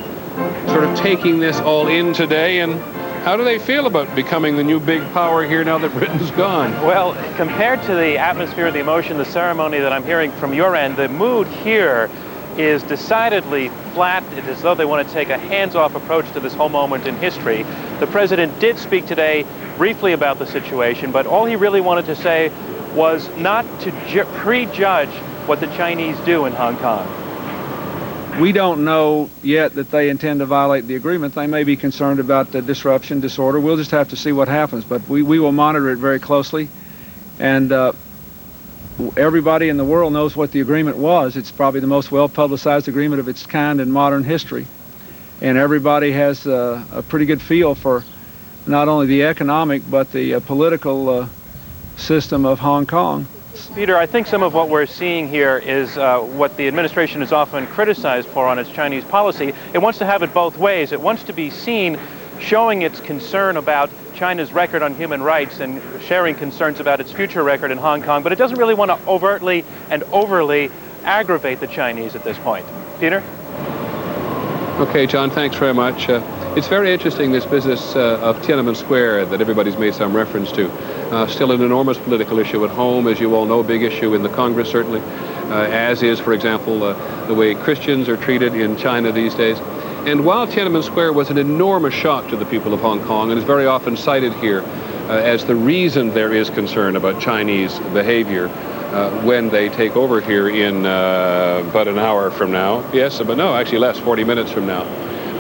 sort of taking this all in today, and how do they feel about becoming the new big power here now that Britain's gone? Well, compared to the atmosphere, the emotion, the ceremony that I'm hearing from your end, the mood here is decidedly flat. It is as though they want to take a hands-off approach to this whole moment in history. The president did speak today briefly about the situation, but all he really wanted to say was not to prejudge what the Chinese do in Hong Kong. We don't know yet that they intend to violate the agreement. They may be concerned about the disruption, disorder. We'll just have to see what happens, but we will monitor it very closely. And everybody in the world knows what the agreement was. It's probably the most well-publicized agreement of its kind in modern history. And everybody has a pretty good feel for not only the economic but the political system of Hong Kong. Peter, I think some of what we're seeing here is what the administration is often criticized for on its Chinese policy. It wants to have it both ways. It wants to be seen showing its concern about China's record on human rights and sharing concerns about its future record in Hong Kong, but it doesn't really want to overtly and overly aggravate the Chinese at this point. Peter? Okay, John, thanks very much. It's very interesting, this business of Tiananmen Square that everybody's made some reference to. Still an enormous political issue at home, as you all know, a big issue in the Congress, certainly, as is, for example, the way Christians are treated in China these days. And while Tiananmen Square was an enormous shock to the people of Hong Kong, and is very often cited here as the reason there is concern about Chinese behavior when they take over here in about an hour from now. Yes, but no, actually less, 40 minutes from now.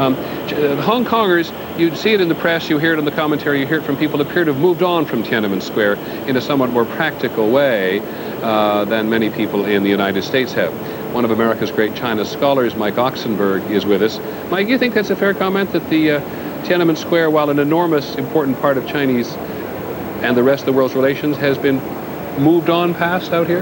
Hong Kongers, you see it in the press, you hear it in the commentary, you hear it from people who appear to have moved on from Tiananmen Square in a somewhat more practical way than many people in the United States have. One of America's great China scholars, Mike Oxenberg, is with us. Mike, you think that's a fair comment, that the Tiananmen Square, while an enormous, important part of Chinese and the rest of the world's relations, has been moved on past out here?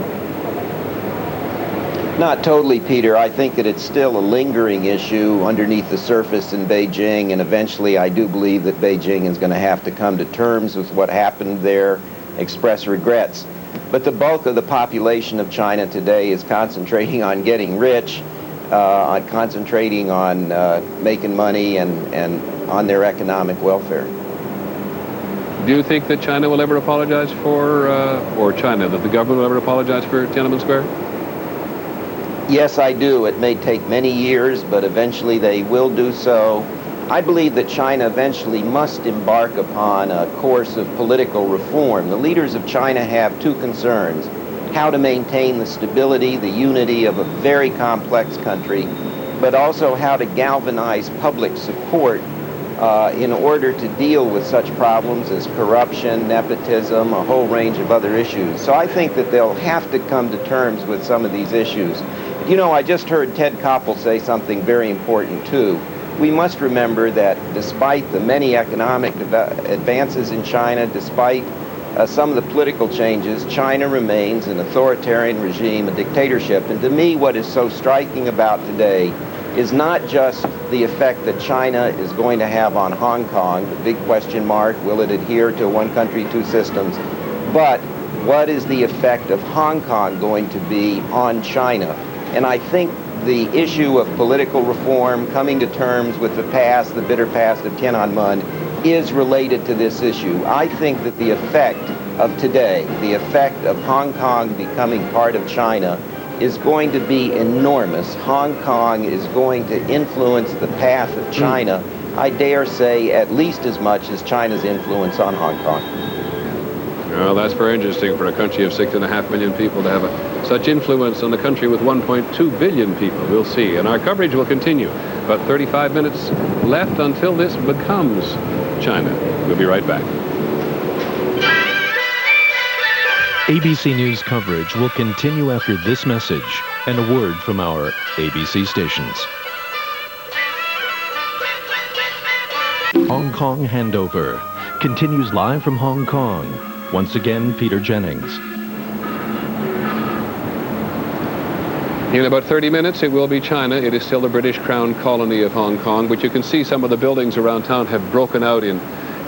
Not totally, Peter. I think that it's still a lingering issue underneath the surface in Beijing, and eventually I do believe that Beijing is going to have to come to terms with what happened there, express regrets. But the bulk of the population of China today is concentrating on getting rich, on concentrating on making money and on their economic welfare. Do you think that China will ever apologize for, that the government will ever apologize for Tiananmen Square? Yes, I do. It may take many years, but eventually they will do so. I believe that China eventually must embark upon a course of political reform. The leaders of China have two concerns: how to maintain the stability, the unity of a very complex country, but also how to galvanize public support in order to deal with such problems as corruption, nepotism, a whole range of other issues. So I think that they'll have to come to terms with some of these issues. You know, I just heard Ted Koppel say something very important, too. We must remember that despite the many economic advances in China, despite some of the political changes, China remains an authoritarian regime, a dictatorship. And to me, what is so striking about today is not just the effect that China is going to have on Hong Kong, the big question mark, will it adhere to one country, two systems, but what is the effect of Hong Kong going to be on China? And I think the issue of political reform, coming to terms with the past, the bitter past of Tiananmen, is related to this issue. I think that the effect of today, the effect of Hong Kong becoming part of China, is going to be enormous. Hong Kong is going to influence the path of China, I dare say, at least as much as China's influence on Hong Kong. Well, that's very interesting for a country of 6.5 million people to have such influence on a country with 1.2 billion people. We'll see. And our coverage will continue. About 35 minutes left until this becomes China. We'll be right back. ABC News coverage will continue after this message and a word from our ABC stations. Hong Kong Handover continues live from Hong Kong. Once again, Peter Jennings. In about 30 minutes, it will be China. It is still the British Crown colony of Hong Kong, but you can see some of the buildings around town have broken out in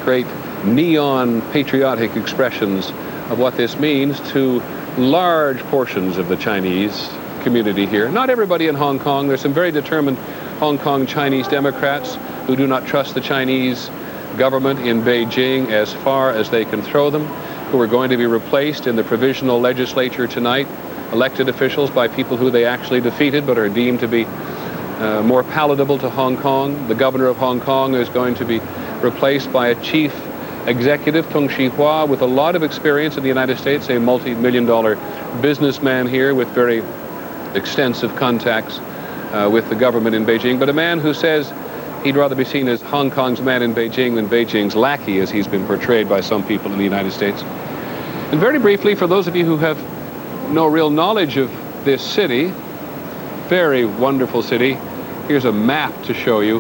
great neon patriotic expressions of what this means to large portions of the Chinese community here. Not everybody in Hong Kong. There's some very determined Hong Kong Chinese Democrats who do not trust the Chinese government in Beijing as far as they can throw them, who are going to be replaced in the provisional legislature tonight, elected officials by people who they actually defeated but are deemed to be more palatable to Hong Kong. The governor of Hong Kong is going to be replaced by a chief executive, Tung Chee-hwa, with a lot of experience in the United States, a multi-million-dollar businessman here with very extensive contacts with the government in Beijing, but a man who says he'd rather be seen as Hong Kong's man in Beijing than Beijing's lackey, as he's been portrayed by some people in the United States. And very briefly, for those of you who have no real knowledge of this city, very wonderful city, here's a map to show you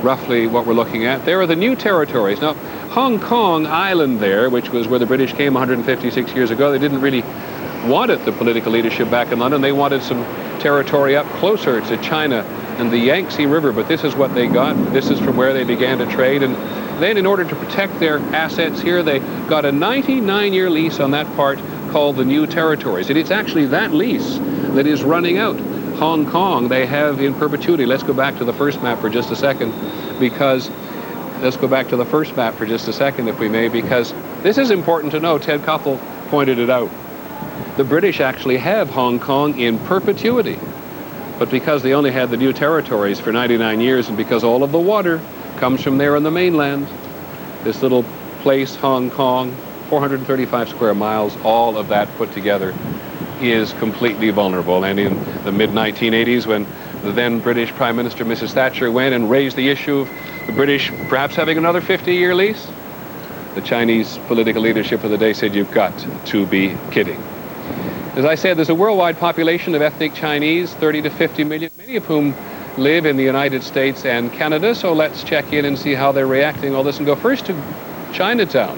roughly what we're looking at. There are the new territories. Now, Hong Kong Island there, which was where the British came 156 years ago, they didn't really want it, the political leadership back in London. They wanted some territory up closer to China and the Yangtze River, but this is what they got. This is from where they began to trade, and then in order to protect their assets here, they got a 99-year lease on that part called the New Territories. And it's actually that lease that is running out. Hong Kong, they have in perpetuity. Let's go back to the first map for just a second, because let's go back to the first map for just a second, if we may, because this is important to know. Ted Koppel pointed it out. The British actually have Hong Kong in perpetuity. But because they only had the New Territories for 99 years, and because all of the water comes from there on the mainland, this little place, Hong Kong, 435 square miles, all of that put together is completely vulnerable. And in the mid-1980s, when the then British Prime Minister, Mrs. Thatcher, went and raised the issue of the British perhaps having another 50-year lease, the Chinese political leadership of the day said, "You've got to be kidding." As I said, there's a worldwide population of ethnic Chinese, 30 to 50 million, many of whom live in the United States and Canada. So let's check in and see how they're reacting to all this, and go first to Chinatown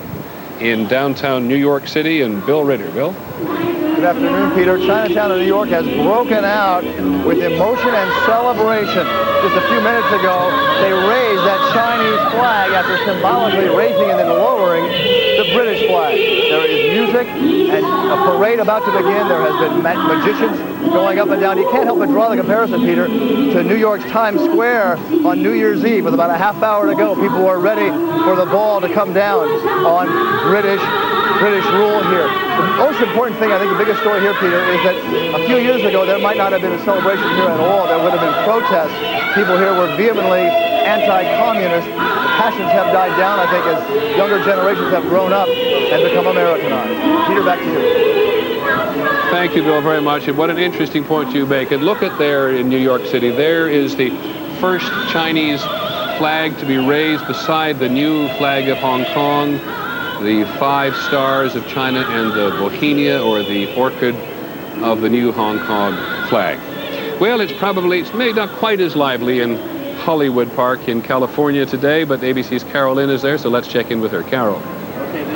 in downtown New York City, and Bill Ritter. Bill? Good afternoon, Peter. Chinatown in New York has broken out with emotion and celebration. Just a few minutes ago, they raised that Chinese flag after symbolically raising and then lowering the British flag. There is music and a parade about to begin. There has been magicians going up and down. You can't help but draw the comparison, Peter, to New York's Times Square on New Year's Eve. With about a half hour to go, people were ready for the ball to come down on British rule here. The most important thing, I think the biggest story here, Peter, is that a few years ago there might not have been a celebration here at all. There would have been protests. People here were vehemently anti-communist. The passions have died down, I think, as younger generations have grown up and become Americanized. Peter, back to you. Thank you, Bill, very much. And what an interesting point you make. And look at there in New York City. There is the first Chinese flag to be raised beside the new flag of Hong Kong, the 5 stars of China, and the Bohemia, or the orchid, of the new Hong Kong flag. Well, it's maybe not quite as lively in Hollywood Park in California today, but ABC's Carol Lynn is there, so let's check in with her. Carol.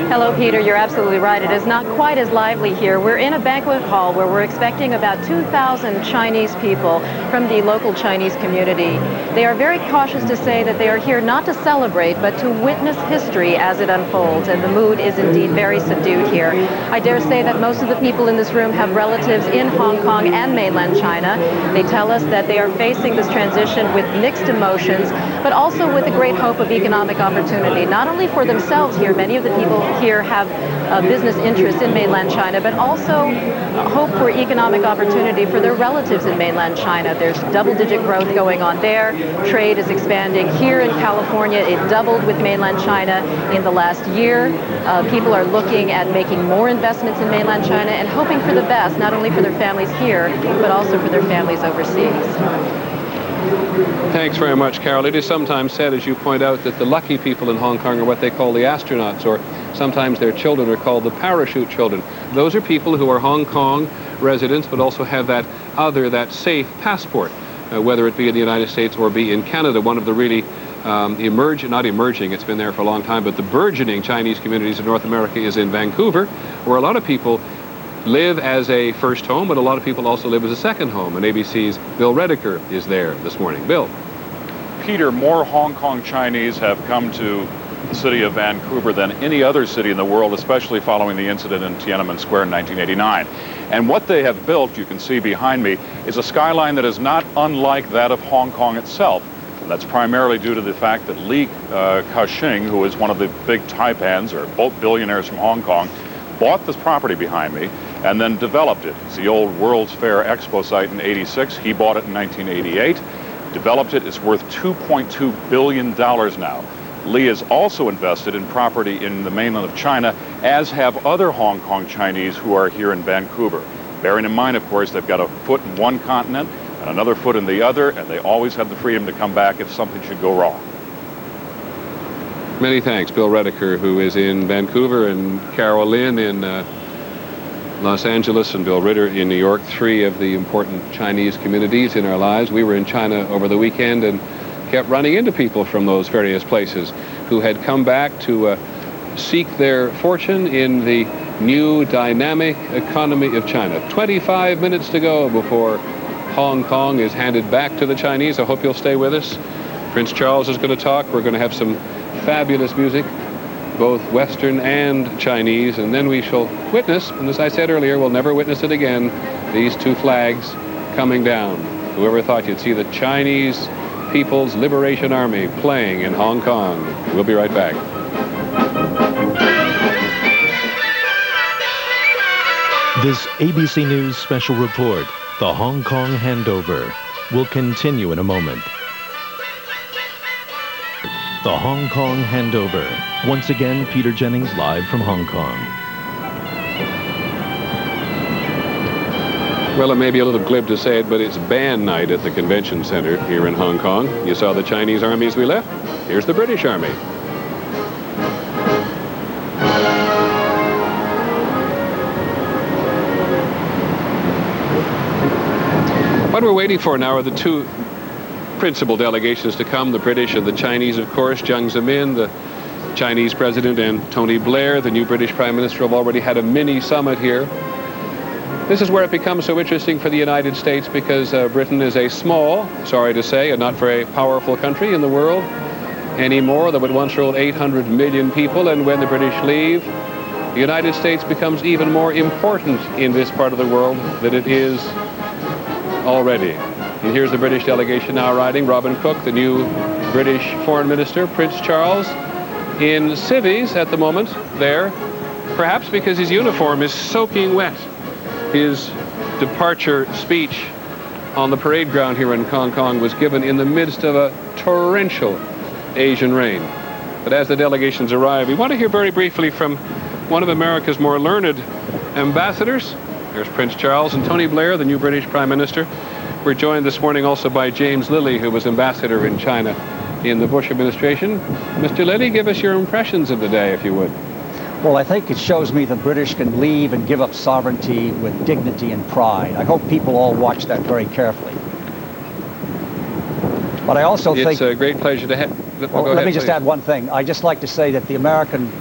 Hello, Peter. You're absolutely right. It is not quite as lively here. We're in a banquet hall where we're expecting about 2,000 Chinese people from the local Chinese community. They are very cautious to say that they are here not to celebrate, but to witness history as it unfolds, and the mood is indeed very subdued here. I dare say that most of the people in this room have relatives in Hong Kong and mainland China. They tell us that they are facing this transition with mixed emotions, but also with a great hope of economic opportunity, not only for themselves here. Many of the people here have business interests in mainland China, but also hope for economic opportunity for their relatives in mainland China. There's double-digit growth going on there. Trade is expanding here in California. It doubled with mainland China in the last year. People are looking at making more investments in mainland China and hoping for the best, not only for their families here, but also for their families overseas. Thanks very much, Carol. It is sometimes said, as you point out, that the lucky people in Hong Kong are what they call the astronauts, or sometimes their children are called the parachute children. Those are people who are Hong Kong residents, but also have that safe passport, whether it be in the United States or be in Canada. One of the really not emerging, it's been there for a long time, but the burgeoning Chinese communities in North America is in Vancouver, where a lot of people live as a first home, but a lot of people also live as a second home. And ABC's Bill Rediker is there this morning. Bill. Peter, more Hong Kong Chinese have come to the city of Vancouver than any other city in the world, especially following the incident in Tiananmen Square in 1989. And what they have built, you can see behind me, is a skyline that is not unlike that of Hong Kong itself. And that's primarily due to the fact that Li Ka-shing, who is one of the big taipans, or both billionaires from Hong Kong, bought this property behind me and then developed it. It's the old World's Fair Expo site in '86. He bought it in 1988, developed it. It's worth $2.2 billion now. Li has also invested in property in the mainland of China, as have other Hong Kong Chinese who are here in Vancouver. Bearing in mind, of course, they've got a foot in one continent and another foot in the other, and they always have the freedom to come back if something should go wrong. Many thanks, Bill Rediker, who is in Vancouver, and Carol Lynn in Los Angeles, and Bill Ritter in New York, three of the important Chinese communities in our lives. We were in China over the weekend and kept running into people from those various places who had come back to seek their fortune in the new dynamic economy of China. 25 minutes to go before Hong Kong is handed back to the Chinese. I hope you'll stay with us. Prince Charles is going to talk. We're going to have some fabulous music, both Western and Chinese, and then we shall witness, and as I said earlier, we'll never witness it again, these two flags coming down. Whoever thought you'd see the Chinese People's Liberation Army playing in Hong Kong. We'll be right back. This ABC News special report, the Hong Kong handover, will continue in a moment. The Hong Kong handover. Once again, Peter Jennings live from Hong Kong. Well, it may be a little glib to say it, but it's band night at the convention center here in Hong Kong. You saw the Chinese army as we left. Here's the British Army. What we're waiting for now are the two principal delegations to come, the British and the Chinese, of course. Jiang Zemin, the Chinese president, and Tony Blair, the new British Prime Minister, have already had a mini summit here. This is where it becomes so interesting for the United States, because Britain is a small, sorry to say, and not very powerful country in the world anymore. That would once rule 800 million people, and when the British leave, the United States becomes even more important in this part of the world than it is already. And here's the British delegation now riding. Robin Cook, the new British Foreign Minister, Prince Charles, in civvies at the moment there, perhaps because his uniform is soaking wet. His departure speech on the parade ground here in Hong Kong was given in the midst of a torrential Asian rain. But as the delegations arrive, we want to hear very briefly from one of America's more learned ambassadors. There's Prince Charles, and Tony Blair, the new British Prime Minister. We're joined this morning also by James Lilly, who was ambassador in China in the Bush administration. Mr. Lilly, give us your impressions of the day, if you would. Well, I think it shows me the British can leave and give up sovereignty with dignity and pride. I hope people all watch that very carefully. But I also think... It's a great pleasure to have... Well, let me just add one thing. I just like to say that the American...